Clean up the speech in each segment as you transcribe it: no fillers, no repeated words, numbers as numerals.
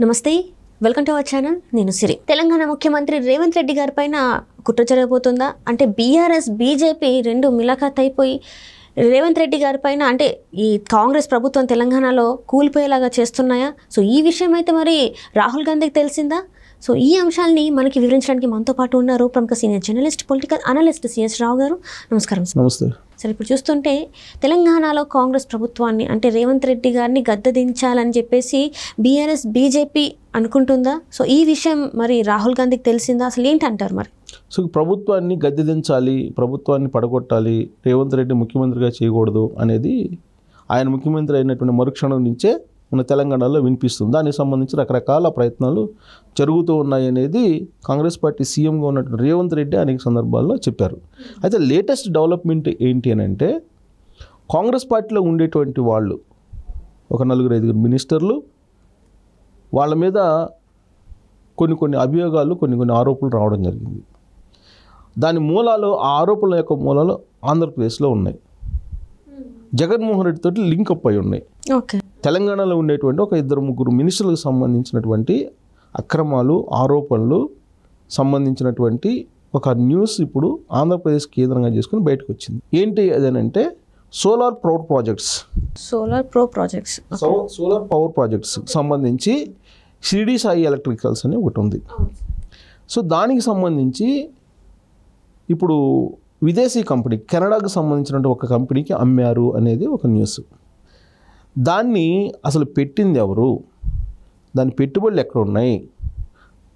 నమస్తే, welcome to our channel. నేను సిరి. తెలంగాణ ముఖ్యమంత్రి రేవంత్ రెడ్డి గారి పైన కుట్ర జరగబోతుందా? అంటే బీఆర్ఎస్ బీజేపీ రెండు మిలాఖత్ అయిపోయి రేవంత్ రెడ్డి గారి పైన అంటే ఈ కాంగ్రెస్ ప్రభుత్వం తెలంగాణలో కూలిపోయేలాగా చేస్తున్నాయా? సో ఈ విషయం అయితే మరి రాహుల్ గాంధీకి తెలిసిందా? సో ఈ అంశాలని మనకి వివరించడానికి మనతో పాటు ఉన్నారు ప్రముఖ senior journalist, political analyst CS Rao గారు. నమస్కారం సార్. నమస్తే సరే, ఇప్పుడు చూస్తుంటే తెలంగాణలో కాంగ్రెస్ ప్రభుత్వాన్ని అంటే రేవంత్ రెడ్డి గారిని గద్దెదించాలని చెప్పేసి బీఆర్ఎస్ బీజేపీ అనుకుంటుందా? సో ఈ విషయం మరి రాహుల్ గాంధీకి తెలిసిందా? అసలు ఏంటంటారు మరి? సో ప్రభుత్వాన్ని గద్దెదించాలి, ప్రభుత్వాన్ని పడగొట్టాలి, రేవంత్ రెడ్డి ముఖ్యమంత్రిగా చేయకూడదు అనేది ఆయన ముఖ్యమంత్రి అయినటువంటి మరుక్షణం నుంచే మన తెలంగాణలో వినిపిస్తుంది. దానికి సంబంధించి రకరకాల ప్రయత్నాలు జరుగుతూ ఉన్నాయి అనేది కాంగ్రెస్ పార్టీ సీఎంగా ఉన్నటువంటి రేవంత్ రెడ్డి అనేక సందర్భాల్లో చెప్పారు. అయితే లేటెస్ట్ డెవలప్మెంట్ ఏంటి అని అంటే, కాంగ్రెస్ పార్టీలో ఉండేటువంటి వాళ్ళు ఒక 4-5 మినిస్టర్లు, వాళ్ళ మీద కొన్ని అభియోగాలు, కొన్ని ఆరోపణలు రావడం జరిగింది. దాని మూలాలు, ఆ ఆరోపణల యొక్క మూలాలు ఆంధ్రప్రదేశ్లో ఉన్నాయి. జగన్మోహన్ రెడ్డి తోటి లింకప్ అయి ఉన్నాయి. ఓకే, తెలంగాణలో ఉండేటువంటి ఒక 2-3 మినిస్టర్లకు సంబంధించినటువంటి అక్రమాలు, ఆరోపణలు సంబంధించినటువంటి ఒక న్యూస్ ఇప్పుడు ఆంధ్రప్రదేశ్ కేంద్రంగా చేసుకుని బయటకు వచ్చింది. ఏంటి అదేనంటే, సోలార్ పవర్ ప్రాజెక్ట్స్ సంబంధించి షిరిడి సాయి ఎలక్ట్రికల్స్ అని ఒకటి ఉంది. సో దానికి సంబంధించి ఇప్పుడు విదేశీ కంపెనీ, కెనడాకు సంబంధించినటువంటి ఒక కంపెనీకి అమ్మారు అనేది ఒక న్యూస్. దాన్ని అసలు పెట్టింది ఎవరు, దాని పెట్టుబడులు ఎక్కడ ఉన్నాయి,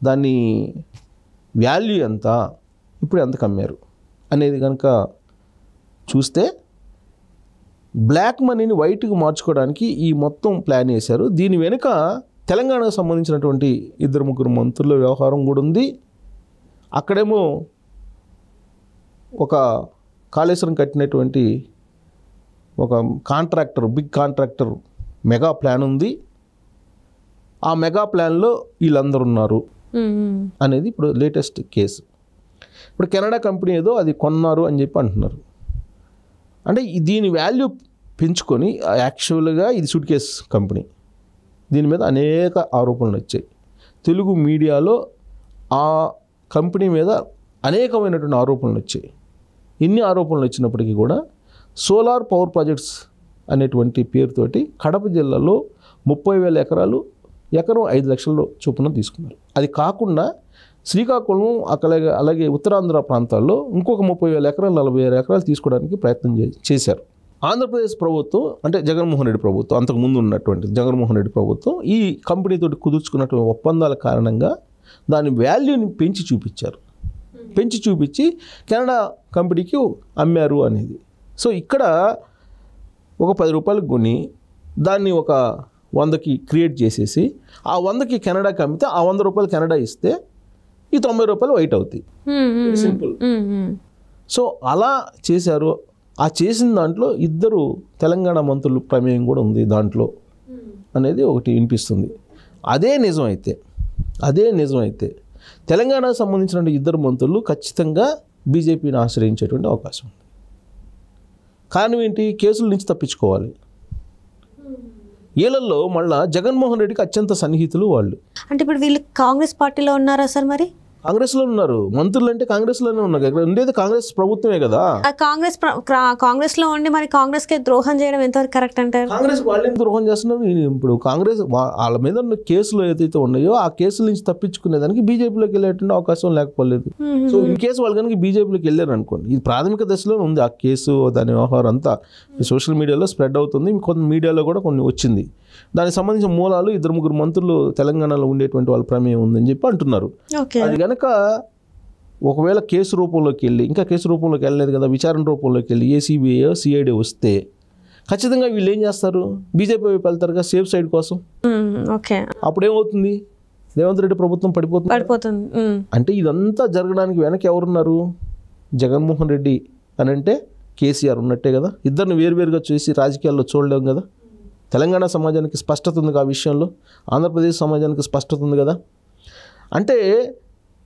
దాని వాల్యూ ఎంత, ఇప్పుడు ఎంతకు అమ్మారు అనేది కనుక చూస్తే, బ్లాక్ మనీని వైట్కి మార్చుకోవడానికి ఈ మొత్తం ప్లాన్ వేశారు. దీని వెనుక తెలంగాణకు సంబంధించినటువంటి 2-3 మంత్రుల వ్యవహారం కూడా ఉంది. అక్కడేమో ఒక కాళేశ్వరం కట్టినటువంటి ఒక contractor, big contractor mega plan ఉంది. ఆ మెగా ప్లాన్లో వీళ్ళందరూ ఉన్నారు అనేది ఇప్పుడు లేటెస్ట్ కేసు. ఇప్పుడు కెనడా కంపెనీ ఏదో అది కొన్నారు అని చెప్పి అంటున్నారు. అంటే దీని వాల్యూ పెంచుకొని, యాక్చువల్గా ఇది సూట్ కేస్ కంపెనీ. దీని మీద అనేక ఆరోపణలు వచ్చాయి. తెలుగు మీడియాలో ఆ కంపెనీ మీద అనేకమైనటువంటి ఆరోపణలు వచ్చాయి. ఇన్ని ఆరోపణలు వచ్చినప్పటికీ కూడా సోలార్ పవర్ ప్రాజెక్ట్స్ అనేటువంటి పేరుతోటి కడప జిల్లాలో 30,000 ఎకరాలు, ఎకరం 5 లక్షల చొప్పున తీసుకున్నారు. అది కాకుండా శ్రీకాకుళం, అలాగే ఉత్తరాంధ్ర ప్రాంతాల్లో ఇంకొక 30,000 ఎకరాలు, 40,000 ఎకరాలు తీసుకోవడానికి ప్రయత్నం చేశారు. ఆంధ్రప్రదేశ్ ప్రభుత్వం అంటే జగన్మోహన్ రెడ్డి ప్రభుత్వం, అంతకుముందు ఉన్నటువంటి జగన్మోహన్ రెడ్డి ప్రభుత్వం ఈ కంపెనీతో కుదుర్చుకున్నటువంటి ఒప్పందాల కారణంగా దాని వాల్యూని పెంచి చూపించి కెనడా కంపెనీకి అమ్మారు అనేది. సో ఇక్కడ ఒక 10 రూపాయలకు కొని దాన్ని ఒక 100కి క్రియేట్ చేసేసి ఆ 100కి కెనడాకి అమ్మితే ఆ 100 రూపాయలు కెనడా ఇస్తే ఈ 90 రూపాయలు వైట్ అవుతాయి. సింపుల్. సో అలా చేశారు. ఆ చేసిన దాంట్లో 2 తెలంగాణ మంత్రులు ప్రమేయం కూడా ఉంది దాంట్లో అనేది ఒకటి వినిపిస్తుంది. అదే నిజం అయితే తెలంగాణకు సంబంధించిన 2 మంత్రులు ఖచ్చితంగా బీజేపీని ఆశ్రయించేటువంటి అవకాశం ఉంది. కారణం ఏంటి? కేసుల నుంచి తప్పించుకోవాలి. వీళ్ళల్లో మళ్ళా జగన్మోహన్ రెడ్డికి అత్యంత సన్నిహితులు వాళ్ళు. అంటే ఇప్పుడు వీళ్ళు కాంగ్రెస్ పార్టీలో ఉన్నారా సార్? మరి కాంగ్రెస్లో ఉన్నారు. మంత్రులు అంటే కాంగ్రెస్లోనే ఉన్నారు. ఇక్కడ ఉండేది కాంగ్రెస్ ప్రభుత్వమే కదా. కాంగ్రెస్లో ఉండి మరి కాంగ్రెస్కి ద్రోహం చేయడం ఎంతవరకు కరెక్ట్ అంటారు? కాంగ్రెస్ వాళ్ళేం ద్రోహం చేస్తున్నారు? ఇప్పుడు కాంగ్రెస్ వాళ్ళ మీద ఉన్న కేసులు ఏదైతే ఉన్నాయో ఆ కేసుల నుంచి తప్పించుకునేదానికి బీజేపీలోకి వెళ్ళేటువంటి అవకాశం లేకపోలేదు. సో ఈ కేసు వాళ్ళు కనుక బీజేపీలోకి వెళ్ళారు అనుకోండి, ఇది ప్రాథమిక దశలో ఉంది ఆ కేసు, దాని వ్యవహారం అంతా సోషల్ మీడియాలో స్ప్రెడ్ అవుతుంది. కొంత మీడియాలో కూడా కొన్ని వచ్చింది. దానికి సంబంధించిన మూలాలు 2-3 మంత్రులు తెలంగాణలో ఉండేటువంటి వాళ్ళ ప్రమేయం ఉందని చెప్పి అంటున్నారు. అది కనుక ఒకవేళ కేసు రూపంలోకి వెళ్ళి, ఇంకా కేసు రూపంలోకి వెళ్ళలేదు కదా, విచారణ రూపంలోకి వెళ్ళి ఏసీబీఐ, సిఐడి వస్తే ఖచ్చితంగా వీళ్ళు ఏం చేస్తారు? బీజేపీ వైపు వెళ్తారుగా సేఫ్ సైడ్ కోసం. అప్పుడేమవుతుంది? రేవంత్ రెడ్డి ప్రభుత్వం పడిపోతుంది. అంటే ఇదంతా జరగడానికి వెనక ఎవరున్నారు? జగన్మోహన్ రెడ్డి అని అంటే కేసీఆర్ ఉన్నట్టే కదా. ఇద్దరిని వేరువేరుగా చేసి రాజకీయాల్లో చూడలేం కదా. తెలంగాణ సమాజానికి స్పష్టత ఉంది ఆ విషయంలో, ఆంధ్రప్రదేశ్ సమాజానికి స్పష్టత ఉంది కదా. అంటే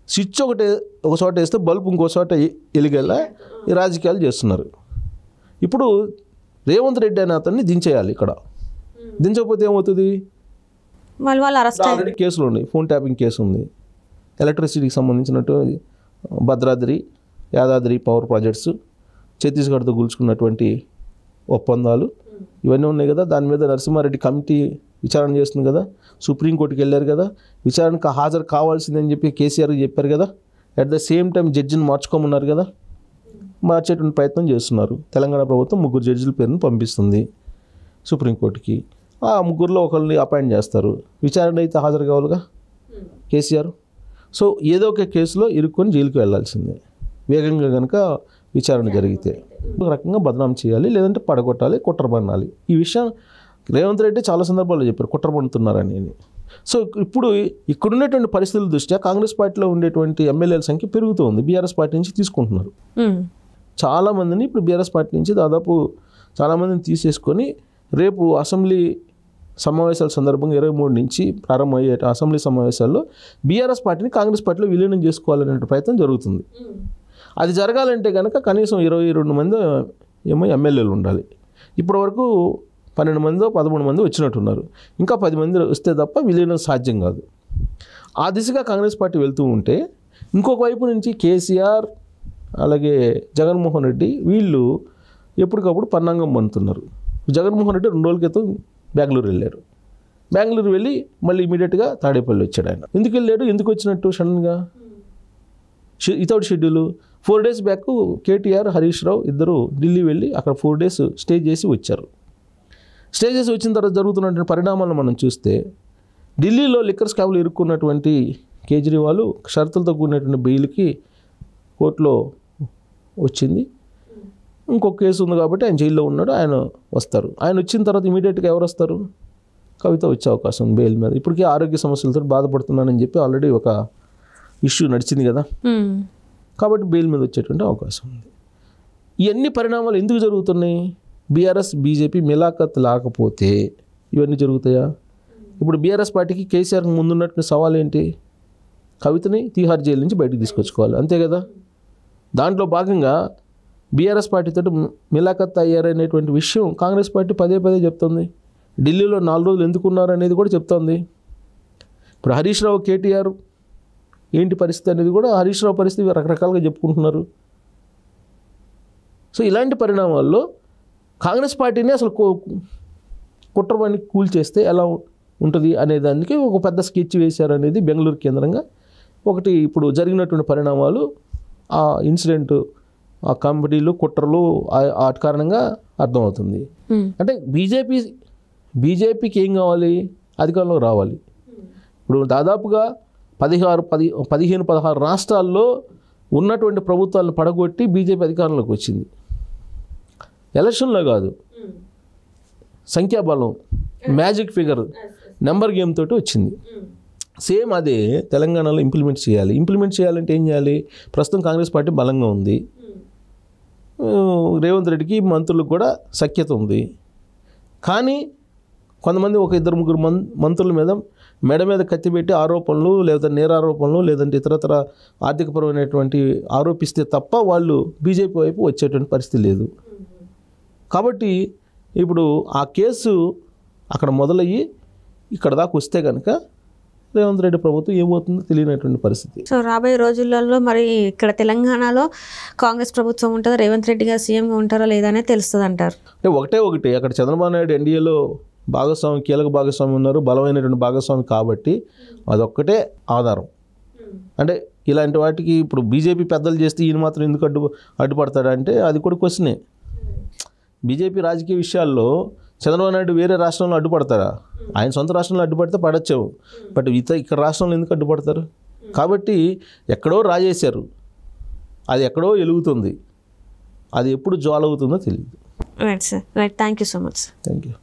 స్విచ్ ఒక చోట వేస్తే బల్బు ఇంకో చోట వెలిగేలా ఈ రాజకీయాలు చేస్తున్నారు. ఇప్పుడు రేవంత్ రెడ్డి అనే అతన్ని దించేయాలి. ఇక్కడ దించకపోతే ఏమవుతుంది? వాళ్ళు అరెస్ట్ ఆల్రెడీ కేసులు ఉన్నాయి. ఫోన్ ట్యాపింగ్ కేసు ఉంది, ఎలక్ట్రిసిటీకి సంబంధించినట్టు భద్రాద్రి యాదాద్రి పవర్ ప్రాజెక్ట్స్, ఛత్తీస్గఢ్తో కూల్చుకున్నటువంటి ఒప్పందాలు ఇవన్నీ ఉన్నాయి కదా. దాని మీద నరసింహారెడ్డి కమిటీ విచారణ చేస్తుంది కదా, సుప్రీంకోర్టుకి వెళ్ళారు కదా, విచారణకు హాజరు కావాల్సిందని చెప్పి కేసీఆర్కి చెప్పారు కదా. అట్ ద సేమ్ టైం జడ్జిని మార్చుకోమన్నారు కదా, మార్చేటువంటి ప్రయత్నం చేస్తున్నారు. తెలంగాణ ప్రభుత్వం 3 జడ్జిల పేరును పంపిస్తుంది సుప్రీంకోర్టుకి. ఆ 3లో ఒకరిని అపాయింట్ చేస్తారు. విచారణ అయితే హాజరు కావాలిగా కేసీఆర్. సో ఏదో ఒక కేసులో ఇరుక్కొని జైలుకి వెళ్ళాల్సిందే వేగంగా కనుక విచారణ జరిగితే. ఒక రకంగా బదనాం చేయాలి, లేదంటే పడగొట్టాలి, కుట్రబన్నాలి. ఈ విషయం రేవంత్ రెడ్డి చాలా సందర్భాల్లో చెప్పారు, కుట్రబడుతున్నారని. సో ఇప్పుడు ఇక్కడున్నటువంటి పరిస్థితుల దృష్ట్యా కాంగ్రెస్ పార్టీలో ఉండేటువంటి ఎమ్మెల్యేల సంఖ్య పెరుగుతుంది. బీఆర్ఎస్ పార్టీ నుంచి తీసుకుంటున్నారు చాలామందిని. ఇప్పుడు బీఆర్ఎస్ పార్టీ నుంచి దాదాపు చాలామందిని తీసేసుకొని రేపు అసెంబ్లీ సమావేశాల సందర్భంగా 23 నుంచి ప్రారంభమయ్యే అసెంబ్లీ సమావేశాల్లో బీఆర్ఎస్ పార్టీని కాంగ్రెస్ పార్టీలో విలీనం చేసుకోవాలనే ప్రయత్నం జరుగుతుంది. అది జరగాలంటే కనుక కనీసం 22 మంది ఏమో ఎమ్మెల్యేలు ఉండాలి. ఇప్పటి వరకు 12 మందో 13 మంది వచ్చినట్టున్నారు. ఇంకా 10 మంది వస్తే తప్ప విలీనం సాధ్యం కాదు. ఆ దిశగా కాంగ్రెస్ పార్టీ వెళ్తూ ఉంటే ఇంకొక వైపు నుంచి కేసీఆర్ అలాగే జగన్మోహన్ రెడ్డి వీళ్ళు ఎప్పటికప్పుడు పన్నాంగం పండుతున్నారు. జగన్మోహన్ రెడ్డి 2 రోజుల క్రితం బెంగళూరు వెళ్ళారు. బెంగళూరు వెళ్ళి మళ్ళీ ఇమీడియట్గా తాడేపల్లి వచ్చాడు. ఆయన ఎందుకు వెళ్ళాడు, ఎందుకు వచ్చినట్టు సడన్గా without schedule 4 days back KTR Harish Rao ఇద్దరు ఢిల్లీ వెళ్ళి అక్కడ 4 days స్టే చేసి వచ్చారు. స్టే చేసి వచ్చిన తర్వాత జరుగుతున్నటువంటి పరిణామాలను మనం చూస్తే ఢిల్లీలో లిక్కర్ స్కామ్లు ఇరుక్కున్నటువంటి కేజ్రీవాల్ షరతులతో కూడినటువంటి బెయిల్కి కోర్టులో వచ్చింది. ఇంకొక కేసు ఉంది కాబట్టి ఆయన జైల్లో ఉన్నాడు, ఆయన వస్తారు. ఆయన వచ్చిన తర్వాత ఇమీడియట్గా ఎవరు వస్తారు, కవిత వచ్చే అవకాశం ఉంది బెయిల్ మీద. ఇప్పటికీ ఆరోగ్య సమస్యలతో బాధపడుతున్నానని చెప్పి ఆల్రెడీ ఒక ఇష్యూ నడిచింది కదా, కాబట్టి బెయిల్ మీద వచ్చేటువంటి అవకాశం ఉంది. ఇవన్నీ పరిణామాలు ఎందుకు జరుగుతున్నాయి? బీఆర్ఎస్ బీజేపీ మిలాఖత్ లేకపోతే ఇవన్నీ జరుగుతాయా? ఇప్పుడు బీఆర్ఎస్ పార్టీకి కేసీఆర్కి ముందున్నటువంటి సవాల్ ఏంటి? కవితని తీహార్ జైలు నుంచి బయటకు తీసుకొచ్చుకోవాలి, అంతే కదా. దాంట్లో భాగంగా బీఆర్ఎస్ పార్టీతో మిలాఖత్ అయ్యారనేటువంటి విషయం కాంగ్రెస్ పార్టీ పదే పదే చెప్తుంది. ఢిల్లీలో 4 రోజులు ఎందుకున్నారు అనేది కూడా చెప్తోంది. ఇప్పుడు హరీష్ రావు కేటీఆర్ ఏంటి పరిస్థితి అనేది కూడా హరీష్ రావు పరిస్థితి రకరకాలుగా చెప్పుకుంటున్నారు. సో ఇలాంటి పరిణామాల్లో కాంగ్రెస్ పార్టీని అసలు కుట్రవాన్ని కూల్చేస్తే ఎలా ఉంటుంది అనే దానికి ఒక పెద్ద స్కెచ్ వేశారు అనేది బెంగళూరు కేంద్రంగా ఒకటి ఇప్పుడు జరిగినటువంటి పరిణామాలు, ఆ ఇన్సిడెంట్, ఆ కంపెనీలు కుట్రలు వాటి కారణంగా అర్థమవుతుంది. అంటే బీజేపీకి ఏం కావాలి? అధికారంలో రావాలి. ఇప్పుడు దాదాపుగా 15-16 రాష్ట్రాల్లో ఉన్నటువంటి ప్రభుత్వాలను పడగొట్టి బీజేపీ అధికారంలోకి వచ్చింది. ఎలక్షన్లో కాదు, సంఖ్యాబలం, మ్యాజిక్ ఫిగర్, నెంబర్ గేమ్ తోటి వచ్చింది. సేమ్ అదే తెలంగాణలో ఇంప్లిమెంట్ చేయాలి. ఇంప్లిమెంట్ చేయాలంటే ఏం చేయాలి? ప్రస్తుతం కాంగ్రెస్ పార్టీ బలంగా ఉంది, రేవంత్ రెడ్డికి మంత్రులకు కూడా సఖ్యత ఉంది. కానీ కొంతమంది 1-2-3 మంత్రుల మీద మెడ మీద కత్తి పెట్టి ఆరోపణలు లేదా నేరారోపణలు లేదంటే ఇతరతర ఆర్థికపరమైనటువంటి ఆరోపిస్తే తప్ప వాళ్ళు బీజేపీ వైపు వచ్చేటువంటి పరిస్థితి లేదు. కాబట్టి ఇప్పుడు ఆ కేసు అక్కడ మొదలయ్యి ఇక్కడ దాకా వస్తే కనుక రేవంత్ రెడ్డి ప్రభుత్వం ఏమవుతుందో తెలియనటువంటి పరిస్థితి. సో రాబోయే రోజులలో మరి ఇక్కడ తెలంగాణలో కాంగ్రెస్ ప్రభుత్వం ఉంటుందా, రేవంత్ రెడ్డి గారు సీఎంగా ఉంటారా లేదా అనేది తెలుస్తుంది అంటారు. అంటే ఒకటే అక్కడ చంద్రబాబు నాయుడు ఎన్డీఏలో భాగస్వామి, కీలక భాగస్వామి ఉన్నారు, బలమైనటువంటి భాగస్వామి, కాబట్టి అదొక్కటే ఆధారం. అంటే ఇలాంటి వాటికి ఇప్పుడు బీజేపీ పెద్దలు చేస్తే ఈయన మాత్రం ఎందుకు అడ్డుపడతాడంటే అది కూడా క్వశ్చనే. బీజేపీ రాజకీయ విషయాల్లో చంద్రబాబు నాయుడు వేరే రాష్ట్రంలో అడ్డుపడతారా? ఆయన సొంత రాష్ట్రంలో అడ్డుపడితే పడచ్చేవు, బట్ ఇక్కడ రాష్ట్రంలో ఎందుకు అడ్డుపడతారు? కాబట్టి ఎక్కడో రాజేశారు, అది ఎక్కడో వెలుగుతుంది, అది ఎప్పుడు జ్వాల అవుతుందో తెలియదు. Right sir, right. Thank you so much. Thank you.